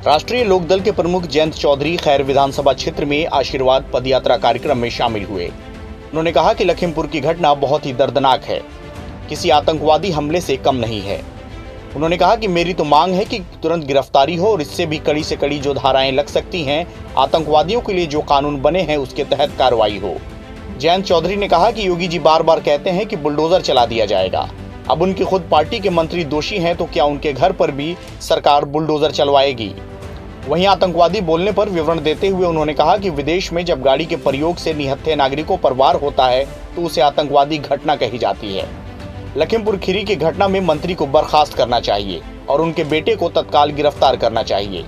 राष्ट्रीय लोकदल के प्रमुख जयंत चौधरी खैर विधानसभा क्षेत्र में आशीर्वाद पदयात्रा कार्यक्रम में शामिल हुए। उन्होंने कहा कि लखीमपुर की घटना बहुत ही दर्दनाक है, किसी आतंकवादी हमले से कम नहीं है। उन्होंने कहा कि मेरी तो मांग है कि तुरंत गिरफ्तारी हो और इससे भी कड़ी से कड़ी जो धाराएं लग सकती हैं, आतंकवादियों के लिए जो कानून बने हैं उसके तहत कार्रवाई हो। जयंत चौधरी ने कहा कि योगी जी बार बार कहते हैं कि बुलडोजर चला दिया जाएगा। अब उनकी खुद पार्टी के मंत्री दोषी हैं तो क्या उनके घर पर भी सरकार बुलडोजर चलवाएगी? वहीं आतंकवादी बोलने पर विवरण देते हुए उन्होंने कहा कि विदेश में जब गाड़ी के प्रयोग से निहत्थे नागरिकों पर वार होता है तो उसे आतंकवादी घटना कही जाती है। लखीमपुर खीरी की घटना में मंत्री को बर्खास्त करना चाहिए और उनके बेटे को तत्काल गिरफ्तार करना चाहिए।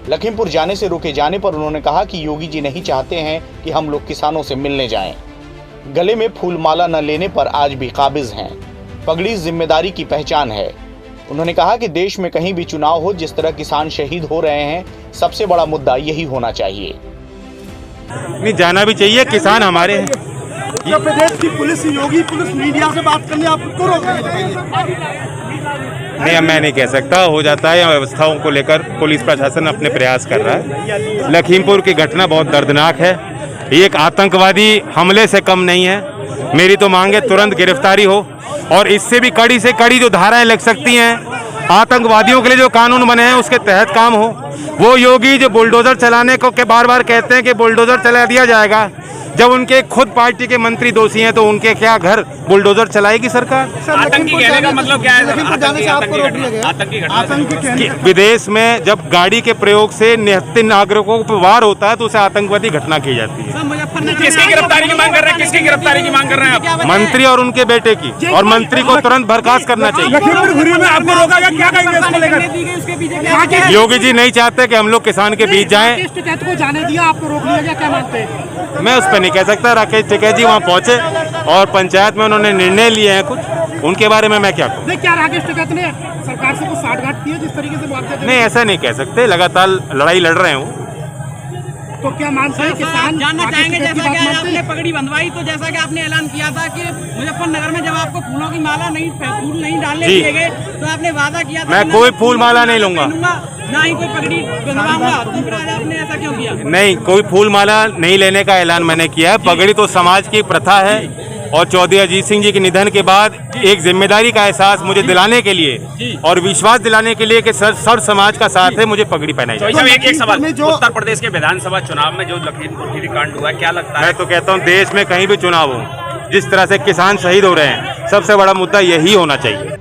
लखीमपुर जाने से रोके जाने पर उन्होंने कहा कि योगी जी नहीं चाहते हैं कि हम लोग किसानों से मिलने जाएं। गले में फूल माला न लेने पर आज भी काबिज हैं। पगड़ी जिम्मेदारी की पहचान है। उन्होंने कहा कि देश में कहीं भी चुनाव हो, जिस तरह किसान शहीद हो रहे हैं, सबसे बड़ा मुद्दा यही होना चाहिए। नहीं जाना भी चाहिए, किसान हमारे हैं। उत्तर प्रदेश की पुलिस, योगी पुलिस मीडिया से बात करने आपको रोक रही है? नहीं, मैं नहीं कह सकता। हो जाता है, व्यवस्थाओं को लेकर पुलिस प्रशासन अपने प्रयास कर रहा है। लखीमपुर की घटना बहुत दर्दनाक है, एक आतंकवादी हमले से कम नहीं है। मेरी तो मांग है तुरंत गिरफ्तारी हो और इससे भी कड़ी से कड़ी जो धाराएं लग सकती हैं, आतंकवादियों के लिए जो कानून बने हैं उसके तहत काम हो। वो योगी जो बुलडोजर चलाने को के बार बार कहते हैं कि बुलडोजर चला दिया जाएगा, जब उनके खुद पार्टी के मंत्री दोषी हैं तो उनके क्या घर बुलडोजर चलाएगी सरकार? आतंकी कहने का मतलब क्या है? आतंकी विदेश में जब गाड़ी के प्रयोग से निहत्थे नागरिकों पर वार होता है तो उसे आतंकवादी घटना की जाती है। किसकी गिरफ्तारी की मांग कर रहे हैं? किसकी गिरफ्तारी की मांग कर रहे हैं आप? मंत्री और उनके बेटे की, और मंत्री को तुरंत बर्खास्त करना चाहिए। आपको रोका गया, क्या कहेंगे इसको लेकर? योगी जी नहीं चाहते कि हम लोग किसान के बीच जाएं। को जाने दिया, आपको रोक लिया गया, क्या मानते हैं? मैं उस पर नहीं कह सकता। राकेश टिकैत जी वहाँ पहुँचे और पंचायत में उन्होंने निर्णय लिए हैं कुछ, उनके बारे में मैं क्या कहूँ? नहीं, क्या राकेश टिकैत ने सरकार से कुछ साठगांठ की है जिस तरीके से बात करते हैं? नहीं, ऐसा नहीं कह सकते। लगातार लड़ाई लड़ रहे हैं वो। तो क्या मानते हैं किसान? जानना चाहेंगे, जैसा कि आपने पगड़ी बंधवाई, तो जैसा कि आपने ऐलान किया था कि मुजफ्फरनगर में जब आपको फूलों की माला नहीं, फूल नहीं डालने दिए गए तो आपने वादा किया था मैं कोई फूल माला नहीं लूंगा, ना ही कोई पगड़ी बंधवाऊंगा, तो फिर आज आपने ऐसा क्यों किया? नहीं, कोई फूल माला नहीं लेने का ऐलान मैंने किया है। पगड़ी तो समाज की प्रथा है और चौधरी अजीत सिंह जी के निधन के बाद एक जिम्मेदारी का एहसास मुझे दिलाने के लिए और विश्वास दिलाने के लिए कि सर समाज का साथ है, मुझे पगड़ी पहनाई जाए। एक सवाल, उत्तर प्रदेश के विधानसभा चुनाव में जो लखीमपुर खीरी कांड हुआ, क्या लगता है? मैं तो कहता हूँ देश में कहीं भी चुनाव हो, जिस तरह से किसान शहीद हो रहे हैं, सबसे बड़ा मुद्दा यही होना चाहिए।